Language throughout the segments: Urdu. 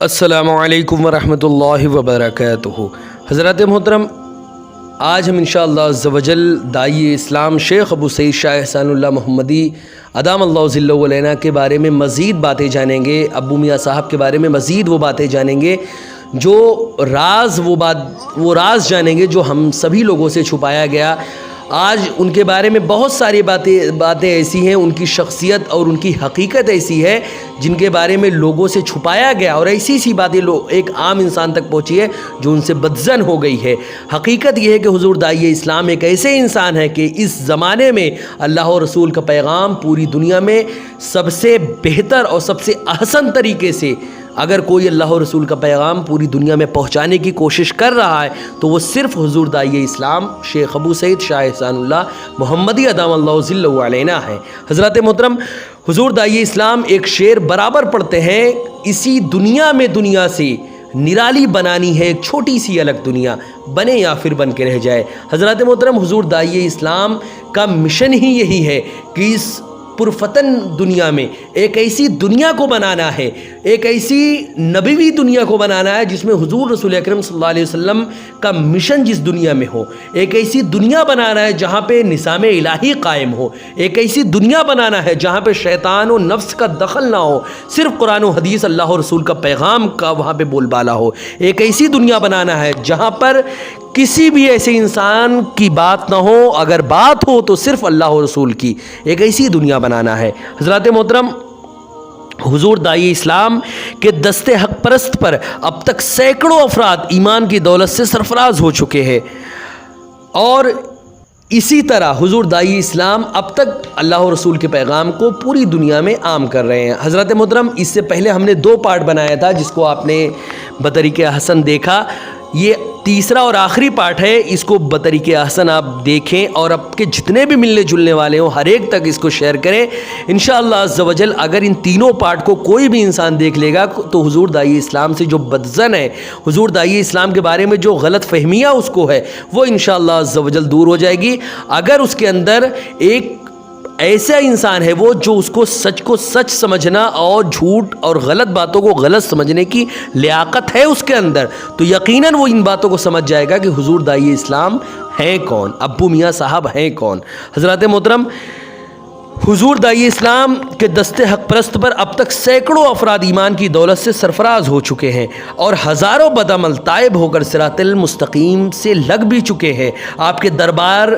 السلام علیکم ورحمۃ اللہ وبرکاتہ۔ حضرات محترم، آج ہم انشاءاللہ عز و جل داعی اسلام شیخ ابو سعید شاہ احسان اللہ محمدی ادام اللہ ذلہ علینا کے بارے میں مزید باتیں جانیں گے۔ ابو میاں صاحب کے بارے میں مزید وہ باتیں جانیں گے، جو راز جانیں گے جو ہم سبھی لوگوں سے چھپایا گیا۔ آج ان کے بارے میں بہت ساری باتیں ایسی ہیں، ان کی شخصیت اور ان کی حقیقت ایسی ہے جن کے بارے میں لوگوں سے چھپایا گیا، اور ایسی سی باتیں ایک عام انسان تک پہنچی ہے جو ان سے بدظن ہو گئی ہے۔ حقیقت یہ ہے کہ حضور داعی اسلام ایک ایسے انسان ہے کہ اس زمانے میں اللہ و رسول کا پیغام پوری دنیا میں سب سے بہتر اور سب سے احسن طریقے سے اگر کوئی اللہ و رسول کا پیغام پوری دنیا میں پہنچانے کی کوشش کر رہا ہے تو وہ صرف حضور داعی اسلام شیخ ابو سعید شاہ احسان اللہ محمدی ادام اللہ ذلہ علینا ہے۔ حضرات محترم، حضور داعی اسلام ایک شعر برابر پڑھتے ہیں، اسی دنیا میں دنیا سے نرالی بنانی ہے ایک چھوٹی سی الگ دنیا، بنے یا پھر بن کے رہ جائے۔ حضرات محترم، حضور داعی اسلام کا مشن ہی یہی ہے کہ اس پرفتن دنیا میں ایک ایسی دنیا کو بنانا ہے، ایک ایسی نبوی دنیا کو بنانا ہے جس میں حضور رسول اکرم صلی اللہ علیہ وسلم کا مشن جس دنیا میں ہو، ایک ایسی دنیا بنانا ہے جہاں پہ نظام الہی قائم ہو، ایک ایسی دنیا بنانا ہے جہاں پہ شیطان و نفس کا دخل نہ ہو، صرف قرآن و حدیث اللہ و رسول کا پیغام کا وہاں پہ بول بالا ہو۔ ایک ایسی دنیا بنانا ہے جہاں پر کسی بھی ایسے انسان کی بات نہ ہو، اگر بات ہو تو صرف اللہ و رسول کی، ایک ایسی دنیا بنانا ہے۔ حضرات محترم، حضور داعی اسلام کے دست حق پرست پر اب تک سینکڑوں افراد ایمان کی دولت سے سرفراز ہو چکے ہیں، اور اسی طرح حضور داعی اسلام اب تک اللہ و رسول کے پیغام کو پوری دنیا میں عام کر رہے ہیں۔ حضرات محترم، اس سے پہلے ہم نے 2 پارٹ بنایا تھا جس کو آپ نے بطریق حسن دیکھا، یہ تیسرا اور آخری پارٹ ہے، اس کو بطریق احسن آپ دیکھیں اور آپ کے جتنے بھی ملنے جلنے والے ہوں ہر ایک تک اس کو شیئر کریں۔ انشاءاللہ عز و جل اگر ان تینوں پارٹ کو کوئی بھی انسان دیکھ لے گا تو حضور داعی اسلام سے جو بدظن ہے، حضور داعی اسلام کے بارے میں جو غلط فہمیاں اس کو ہے، وہ انشاءاللہ عز و جل دور ہو جائے گی۔ اگر اس کے اندر ایک ایسا انسان ہے وہ جو اس کو سچ سمجھنا اور جھوٹ اور غلط باتوں کو غلط سمجھنے کی لیاقت ہے اس کے اندر، تو یقیناً وہ ان باتوں کو سمجھ جائے گا کہ حضور داعی اسلام ہیں کون، ابو میاں صاحب ہیں کون۔ حضرات محترم، حضور داعی اسلام کے دست حق پرست پر اب تک سینکڑوں افراد ایمان کی دولت سے سرفراز ہو چکے ہیں اور ہزاروں بدعمل تائب ہو کر صراط المستقیم سے لگ بھی چکے ہیں۔ آپ کے دربار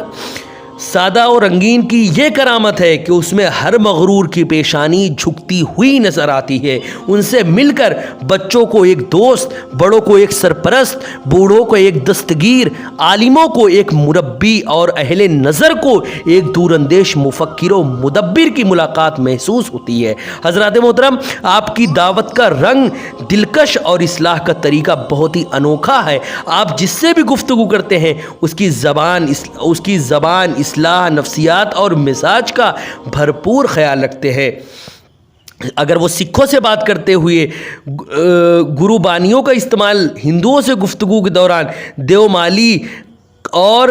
سادہ اور رنگین کی یہ کرامت ہے کہ اس میں ہر مغرور کی پیشانی جھکتی ہوئی نظر آتی ہے۔ ان سے مل کر بچوں کو ایک دوست، بڑوں کو ایک سرپرست، بوڑھوں کو ایک دستگیر، عالموں کو ایک مربی اور اہل نظر کو ایک دور اندیش مفکر و مدبر کی ملاقات محسوس ہوتی ہے۔ حضرات محترم، آپ کی دعوت کا رنگ دلکش اور اصلاح کا طریقہ بہت ہی انوکھا ہے۔ آپ جس سے بھی گفتگو کرتے ہیں اس کی زبان اصلاح، نفسیات اور مزاج کا بھرپور خیال رکھتے ہیں۔ اگر وہ سکھوں سے بات کرتے ہوئے گرو بانیوں کا استعمال، ہندوؤں سے گفتگو کے دوران دیومالی اور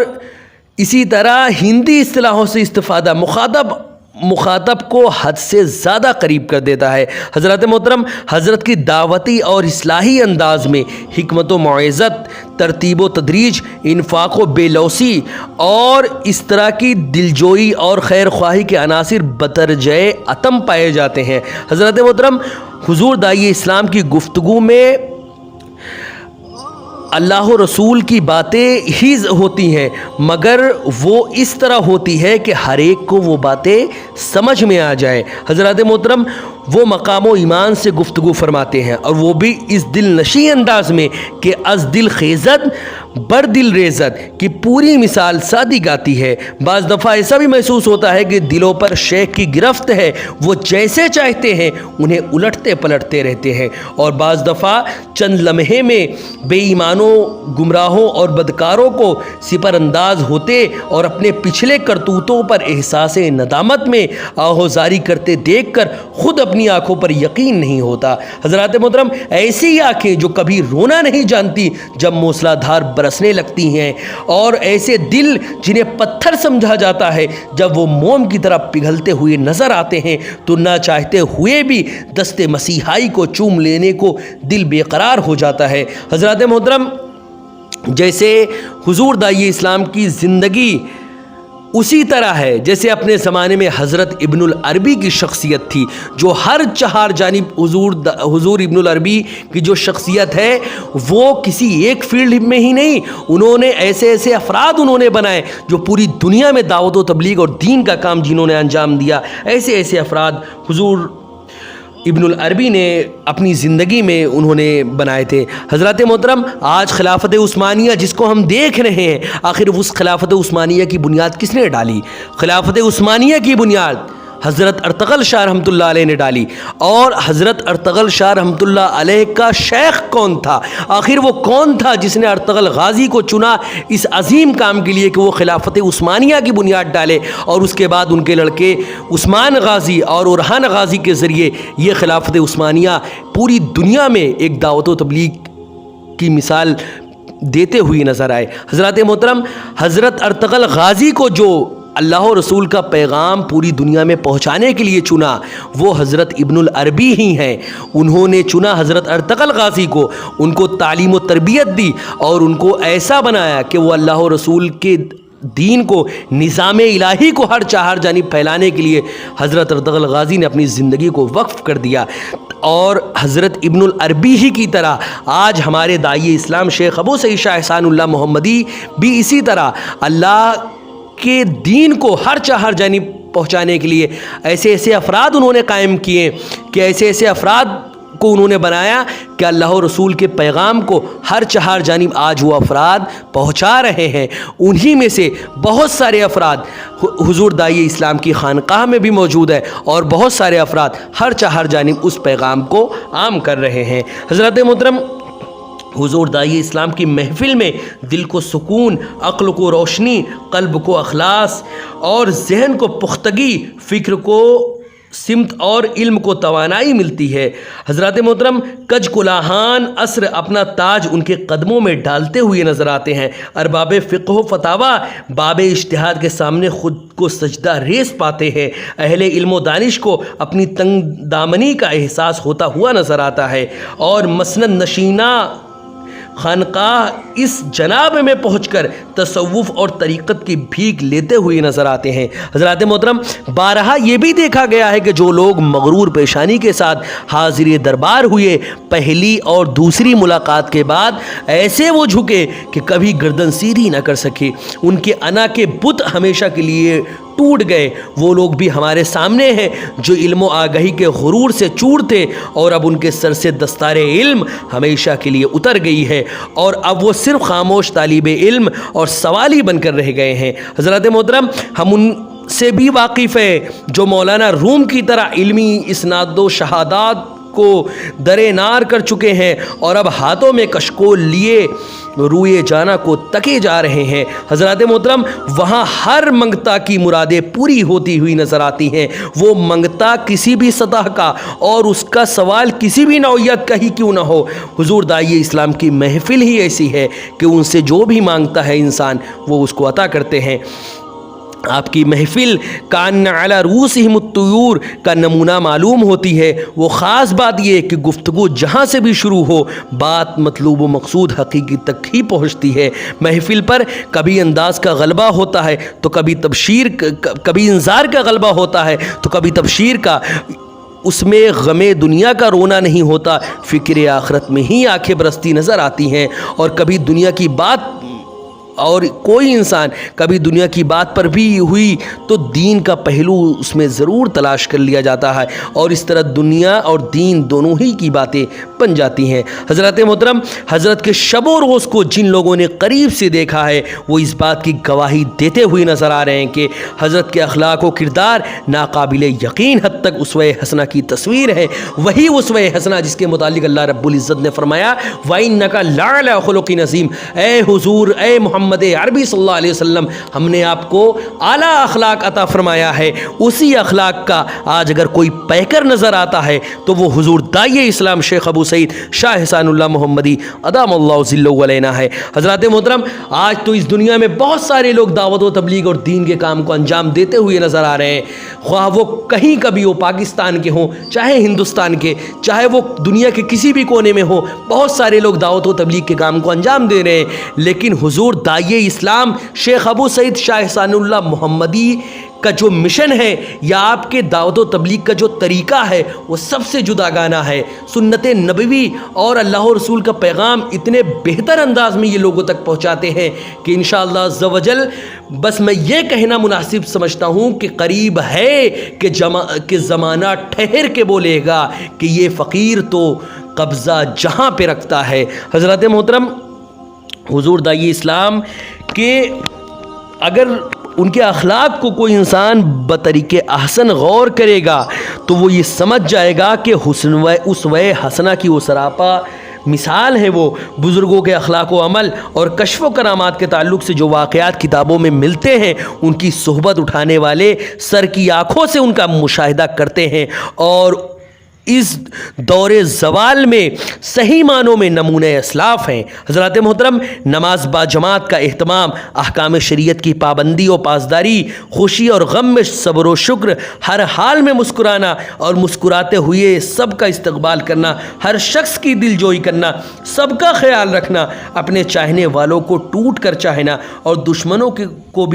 اسی طرح ہندی اصطلاحوں سے استفادہ مخاطب کو حد سے زیادہ قریب کر دیتا ہے۔ حضرات محترم، حضرت کی دعوتی اور اصلاحی انداز میں حکمت و موعظت، ترتیب و تدریج، انفاق و بے لوثی اور اس طرح کی دلجوئی اور خیر خواہی کے عناصر بدرجہ اتم پائے جاتے ہیں۔ حضرات محترم، حضور داعی اسلام کی گفتگو میں اللہ و رسول کی باتیں ہی ہوتی ہیں، مگر وہ اس طرح ہوتی ہے کہ ہر ایک کو وہ باتیں سمجھ میں آ جائے۔ حضرات محترم، وہ مقام و ایمان سے گفتگو فرماتے ہیں، اور وہ بھی اس دل نشیں انداز میں کہ از دل خیزد بر دل ریزد کی پوری مثال سادی گاتی ہے۔ بعض دفعہ ایسا بھی محسوس ہوتا ہے کہ دلوں پر شیخ کی گرفت ہے، وہ جیسے چاہتے ہیں انہیں الٹتے پلٹتے رہتے ہیں، اور بعض دفعہ چند لمحے میں بے ایمانوں، گمراہوں اور بدکاروں کو سپر انداز ہوتے اور اپنے پچھلے کرتوتوں پر احساس ندامت میں آہوزاری کرتے دیکھ کر خود اپنی آنکھوں پر یقین نہیں ہوتا۔ حضرات محترم، ایسی آنکھیں جو کبھی رونا نہیں جانتی، جب موسلا دھار برسنے لگتی ہیں، اور ایسے دل جنہیں پتھر سمجھا جاتا ہے جب وہ موم کی طرح پگھلتے ہوئے نظر آتے ہیں تو نہ چاہتے ہوئے بھی دست مسیحائی کو چوم لینے کو دل بے قرار ہو جاتا ہے۔ حضرات محترم، جیسے حضور داعی اسلام کی زندگی اسی طرح ہے جیسے اپنے زمانے میں حضرت ابن العربی کی شخصیت تھی، جو ہر چہار جانب حضور ابن العربی کی جو شخصیت ہے وہ کسی ایک فیلڈ میں ہی نہیں، انہوں نے ایسے افراد انہوں نے بنائے جو پوری دنیا میں دعوت و تبلیغ اور دین کا کام جنہوں نے انجام دیا، ایسے افراد حضور ابن العربی نے اپنی زندگی میں انہوں نے بنائے تھے۔ حضرات محترم، آج خلافت عثمانیہ جس کو ہم دیکھ رہے ہیں، آخر اس خلافت عثمانیہ کی بنیاد کس نے ڈالی؟ خلافت عثمانیہ کی بنیاد حضرت ارطغرل شاہ رحمۃ اللہ علیہ نے ڈالی، اور حضرت ارطغرل شاہ رحمۃ اللہ علیہ کا شیخ کون تھا؟ آخر وہ کون تھا جس نے ارطغرل غازی کو چنا اس عظیم کام کے لیے کہ وہ خلافت عثمانیہ کی بنیاد ڈالے، اور اس کے بعد ان کے لڑکے عثمان غازی اور اورحان غازی کے ذریعے یہ خلافت عثمانیہ پوری دنیا میں ایک دعوت و تبلیغ کی مثال دیتے ہوئے نظر آئے۔ حضرات محترم، حضرت ارطغرل غازی کو جو اللہ و رسول کا پیغام پوری دنیا میں پہنچانے کے لیے چنا وہ حضرت ابن العربی ہی ہیں۔ انہوں نے چنا حضرت ارطغرل غازی کو، ان کو تعلیم و تربیت دی اور ان کو ایسا بنایا کہ وہ اللہ و رسول کے دین کو، نظام الہی کو ہر چہار جانب پھیلانے کے لیے حضرت ارطغرل غازی نے اپنی زندگی کو وقف کر دیا۔ اور حضرت ابن العربی ہی کی طرح آج ہمارے داعی اسلام شیخ ابو سعید شاہ احسان اللہ محمدی بھی اسی طرح اللہ کے دین کو ہر چہار جانب پہنچانے کے لیے ایسے افراد انہوں نے قائم کیے کہ ایسے افراد کو انہوں نے بنایا کہ اللہ و رسول کے پیغام کو ہر چہار جانب آج وہ افراد پہنچا رہے ہیں۔ انہی میں سے بہت سارے افراد حضور داعی اسلام کی خانقاہ میں بھی موجود ہے، اور بہت سارے افراد ہر چہار جانب اس پیغام کو عام کر رہے ہیں۔ حضرات محترم، حضور داعی اسلام کی محفل میں دل کو سکون، عقل کو روشنی، قلب کو اخلاص اور ذہن کو پختگی، فکر کو سمت اور علم کو توانائی ملتی ہے۔ حضرات محترم، کج کلاہان عصر اپنا تاج ان کے قدموں میں ڈالتے ہوئے نظر آتے ہیں۔ ارباب فقہ و فتاوی باب اجتہاد کے سامنے خود کو سجدہ ریز پاتے ہیں۔ اہل علم و دانش کو اپنی تنگ دامنی کا احساس ہوتا ہوا نظر آتا ہے، اور مسند نشینہ خانقاہ اس جناب میں پہنچ کر تصوف اور طریقت کی بھیک لیتے ہوئے نظر آتے ہیں۔ حضرات محترم، بارہا یہ بھی دیکھا گیا ہے کہ جو لوگ مغرور پیشانی کے ساتھ حاضر دربار ہوئے، پہلی اور دوسری ملاقات کے بعد ایسے وہ جھکے کہ کبھی گردن سیدھی نہ کر سکے، ان کے انا کے بت ہمیشہ کے لیے ٹوٹ گئے۔ وہ لوگ بھی ہمارے سامنے ہیں جو علم و آگہی کے غرور سے چور تھے، اور اب ان کے سر سے دستار علم ہمیشہ کے لیے اتر گئی ہے، اور اب وہ صرف خاموش طالب علم اور سوالی بن کر رہ گئے ہیں۔ حضرات محترم، ہم ان سے بھی واقف ہیں جو مولانا روم کی طرح علمی اسناد و شہادات کو درنار کر چکے ہیں، اور اب ہاتھوں میں کشکول لیے روئے جانا کو تکے جا رہے ہیں۔ حضرات محترم، وہاں ہر منگتا کی مرادیں پوری ہوتی ہوئی نظر آتی ہیں، وہ منگتا کسی بھی سطح کا اور اس کا سوال کسی بھی نوعیت کا ہی کیوں نہ ہو۔ حضور داعی اسلام کی محفل ہی ایسی ہے کہ ان سے جو بھی مانگتا ہے انسان وہ اس کو عطا کرتے ہیں۔ آپ کی محفل کان علی رؤوسہم الطیور کا نمونہ معلوم ہوتی ہے۔ وہ خاص بات یہ کہ گفتگو جہاں سے بھی شروع ہو، بات مطلوب و مقصود حقیقی تک ہی پہنچتی ہے۔ محفل پر کبھی انداز کا غلبہ ہوتا ہے تو کبھی انذار کا غلبہ ہوتا ہے تو کبھی تبشیر کا۔ اس میں غم دنیا کا رونا نہیں ہوتا، فکر آخرت میں ہی آنکھیں برستی نظر آتی ہیں، اور کبھی دنیا کی بات اور کوئی انسان کبھی دنیا کی بات پر بھی ہوئی تو دین کا پہلو اس میں ضرور تلاش کر لیا جاتا ہے، اور اس طرح دنیا اور دین دونوں ہی کی باتیں بن جاتی ہیں۔ حضرات محترم، حضرت کے شب و روز کو جن لوگوں نے قریب سے دیکھا ہے وہ اس بات کی گواہی دیتے ہوئے نظر آ رہے ہیں کہ حضرت کے اخلاق و کردار ناقابل یقین حد تک اسوہ حسنہ کی تصویر ہے۔ وہی اسوہ حسنہ جس کے متعلق اللہ رب العزت نے فرمایا وَإِنَّكَ لَعَلَىٰ خُلُقٍ عَظِيمٍ، اے حضور، اے محمد محمد عربی صلی اللہ علیہ وسلم ہم نے آپ کو اعلیٰ اخلاق عطا فرمایا ہے، اسی اخلاق کا آج اگر کوئی پیکر نظر آتا ہے تو وہ حضور داعی اسلام شیخ ابو سعید شاہ احسان اللہ محمدی ادام اللہ ذلہ علینا ہے۔ حضرات محترم، آج تو اس دنیا میں بہت سارے لوگ دعوت و تبلیغ اور دین کے کام کو انجام دیتے ہوئے نظر آ رہے ہیں، خواہ وہ کہیں کبھی ہو، پاکستان کے ہوں چاہے ہندوستان کے، چاہے وہ دنیا کے کسی بھی کونے میں ہو، بہت سارے لوگ دعوت و تبلیغ کے کام کو انجام دے رہے ہیں، لیکن حضور داعی اسلام شیخ ابو سعید شاہ احسان اللہ محمدی کا جو مشن ہے یا آپ کے دعوت و تبلیغ کا جو طریقہ ہے وہ سب سے جداگانہ ہے۔ سنت نبوی اور اللہ و رسول کا پیغام اتنے بہتر انداز میں یہ لوگوں تک پہنچاتے ہیں کہ انشاءاللہ عز و جل بس میں یہ کہنا مناسب سمجھتا ہوں کہ قریب ہے کہ زمانہ ٹھہر کے بولے گا کہ یہ فقیر تو قبضہ جہاں پہ رکھتا ہے۔ حضرات محترم، حضور داعی اسلام کے اگر ان کے اخلاق کو کوئی انسان بطریق احسن غور کرے گا تو وہ یہ سمجھ جائے گا کہ اسوہ حسنہ کی وہ سراپا مثال ہے۔ وہ بزرگوں کے اخلاق و عمل اور کشف و کرامات کے تعلق سے جو واقعات کتابوں میں ملتے ہیں ان کی صحبت اٹھانے والے سر کی آنکھوں سے ان کا مشاہدہ کرتے ہیں، اور اس دور زوال میں صحیح معنوں میں نمونہ اسلاف ہیں۔ حضرات محترم، نماز با جماعت کا اہتمام، احکام شریعت کی پابندی و پاسداری، خوشی اور غم میں صبر و شکر، ہر حال میں مسکرانا اور مسکراتے ہوئے سب کا استقبال کرنا، ہر شخص کی دل جوئی کرنا، سب کا خیال رکھنا، اپنے چاہنے والوں کو ٹوٹ کر چاہنا اور دشمنوں کو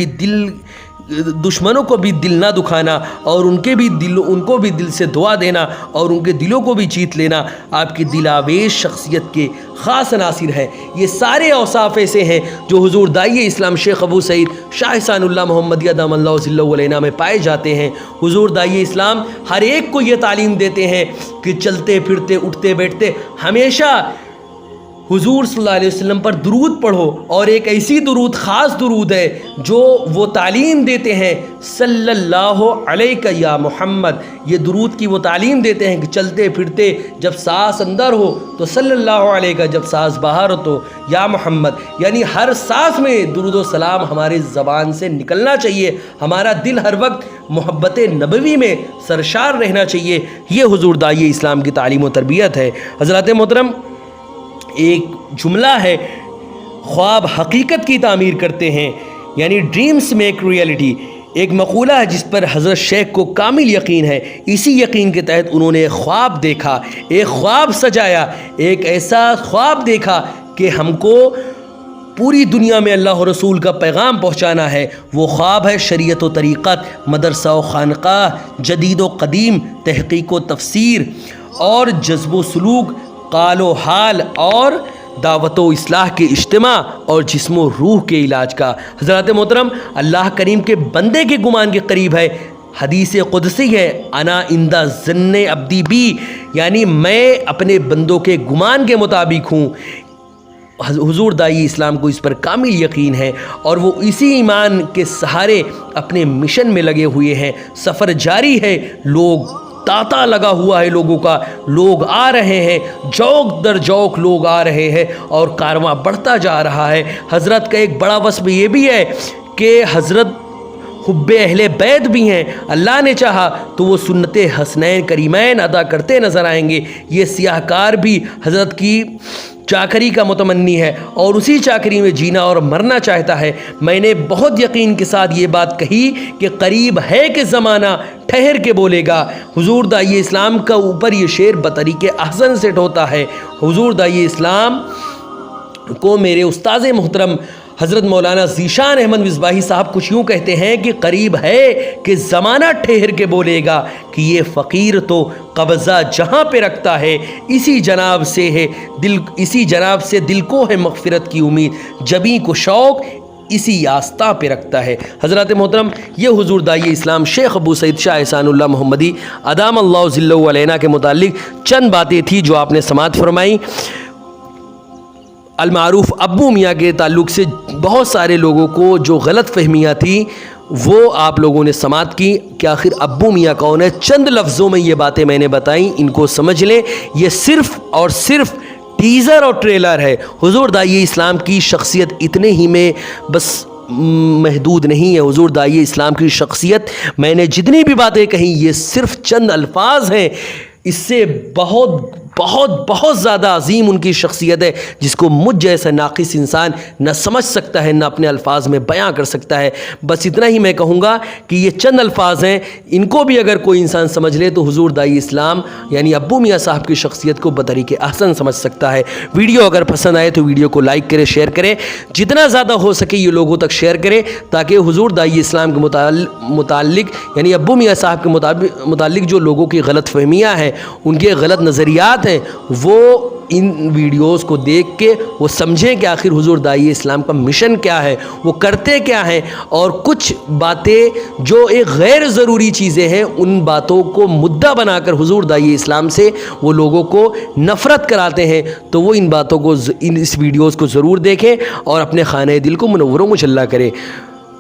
بھی دل نہ دکھانا، اور ان کو بھی دل سے دعا دینا اور ان کے دلوں کو بھی جیت لینا آپ کی دل آویز شخصیت کے خاص عناصر ہیں۔ یہ سارے اوصاف ایسے ہیں جو حضور داعی اسلام شیخ ابو سعید شاہ احسان اللہ محمدی ادام اللہ ذلہ علینا میں پائے جاتے ہیں۔ حضور داعی اسلام ہر ایک کو یہ تعلیم دیتے ہیں کہ چلتے پھرتے اٹھتے بیٹھتے ہمیشہ حضور صلی اللہ علیہ وسلم پر درود پڑھو، اور ایک ایسی درود، خاص درود ہے جو وہ تعلیم دیتے ہیں، صلی اللہ علیہ یا محمد۔ یہ درود کی وہ تعلیم دیتے ہیں کہ چلتے پھرتے جب سانس اندر ہو تو صلی اللہ علیہ کا، جب سانس باہر ہو تو یا محمد، یعنی ہر سانس میں درود و سلام ہماری زبان سے نکلنا چاہیے، ہمارا دل ہر وقت محبت نبوی میں سرشار رہنا چاہیے۔ یہ حضور داعی اسلام کی تعلیم و تربیت ہے۔ حضرات محترم، ایک جملہ ہے، خواب حقیقت کی تعمیر کرتے ہیں، یعنی ڈریمز میک ریئلٹی۔ ایک مقولہ ہے جس پر حضرت شیخ کو کامل یقین ہے۔ اسی یقین کے تحت انہوں نے ایک خواب دیکھا، ایک خواب سجایا، ایک ایسا خواب دیکھا کہ ہم کو پوری دنیا میں اللہ و رسول کا پیغام پہنچانا ہے۔ وہ خواب ہے شریعت و طریقت، مدرسہ و خانقاہ، جدید و قدیم، تحقیق و تفسیر اور جذب و سلوک، قال و حال اور دعوت و اصلاح کے اجتماع اور جسم و روح کے علاج کا۔ حضرات محترم، اللہ کریم کے بندے کے گمان کے قریب ہے، حدیث قدسی ہے، انا عند ظن عبدی بی، یعنی میں اپنے بندوں کے گمان کے مطابق ہوں۔ حضور داعی اسلام کو اس پر کامل یقین ہے اور وہ اسی ایمان کے سہارے اپنے مشن میں لگے ہوئے ہیں۔ سفر جاری ہے، لوگ تاتا لگا ہوا ہے، لوگوں کا، لوگ آ رہے ہیں، جوک در جوک لوگ آ رہے ہیں اور کارواں بڑھتا جا رہا ہے۔ حضرت کا ایک بڑا وصف یہ بھی ہے کہ حضرت حب اہل بیت بھی ہیں، اللہ نے چاہا تو وہ سنت حسنین کریمین ادا کرتے نظر آئیں گے۔ یہ سیاہ کار بھی حضرت کی چاکری کا متمنی ہے اور اسی چاکری میں جینا اور مرنا چاہتا ہے۔ میں نے بہت یقین کے ساتھ یہ بات کہی کہ قریب ہے کہ زمانہ ٹھہر کے بولے گا۔ حضور داعی اسلام کا اوپر یہ شعر بطریق احسن سیٹ ہوتا ہے۔ حضور داعی اسلام کو میرے استاذ محترم حضرت مولانا ذیشان احمد مصباحی صاحب کچھ یوں کہتے ہیں کہ قریب ہے کہ زمانہ ٹھہر کے بولے گا کہ یہ فقیر تو قبضہ جہاں پہ رکھتا ہے، اسی جناب سے دل کو ہے مغفرت کی امید، جبیں کو شوق اسی آستہ پہ رکھتا ہے۔ حضرات محترم، یہ حضور داعی اسلام شیخ ابو سعید شاہ احسان اللہ محمدی ادام اللہ ذلہ علینا کے متعلق چند باتیں تھیں جو آپ نے سماعت فرمائی۔ المعروف ابو میاں کے تعلق سے بہت سارے لوگوں کو جو غلط فہمیاں تھیں وہ آپ لوگوں نے سماعت کی کہ آخر ابو میاں کون ہے۔ چند لفظوں میں یہ باتیں میں نے بتائیں، ان کو سمجھ لیں۔ یہ صرف اور صرف ٹیزر اور ٹریلر ہے۔ حضور داعیہ اسلام کی شخصیت اتنے ہی میں بس محدود نہیں ہے۔ حضور داعیہ اسلام کی شخصیت، میں نے جتنی بھی باتیں کہیں یہ صرف چند الفاظ ہیں، اس سے بہت بہت بہت زیادہ عظیم ان کی شخصیت ہے، جس کو مجھ جیسا ناقص انسان نہ سمجھ سکتا ہے، نہ اپنے الفاظ میں بیاں کر سکتا ہے۔ بس اتنا ہی میں کہوں گا کہ یہ چند الفاظ ہیں، ان کو بھی اگر کوئی انسان سمجھ لے تو حضور داعیہ اسلام یعنی ابو میاں صاحب کی شخصیت کو بطریق احسن سمجھ سکتا ہے۔ ویڈیو اگر پسند آئے تو ویڈیو کو لائک کریں، شیئر کریں، جتنا زیادہ ہو سکے یہ لوگوں تک شیئر کریں، تاکہ حضور داعیہ اسلام کے متعلق یعنی ابو میاں صاحب کے متعلق جو لوگوں کی غلط فہمیاں ہیں، ان کے غلط نظریات ہیں، وہ ان ویڈیوز کو دیکھ کے وہ سمجھیں کہ آخر حضور داعیہ اسلام کا مشن کیا ہے، وہ کرتے کیا ہیں، اور کچھ باتیں جو ایک غیر ضروری چیزیں ہیں ان باتوں کو مدعا بنا کر حضور داعیہ اسلام سے وہ لوگوں کو نفرت کراتے ہیں۔ تو وہ ان باتوں کو اس ویڈیوز کو ضرور دیکھیں اور اپنے خانہ دل کو منور و مجلہ کریں۔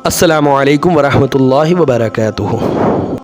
السلام علیکم ورحمۃ اللہ وبرکاتہ۔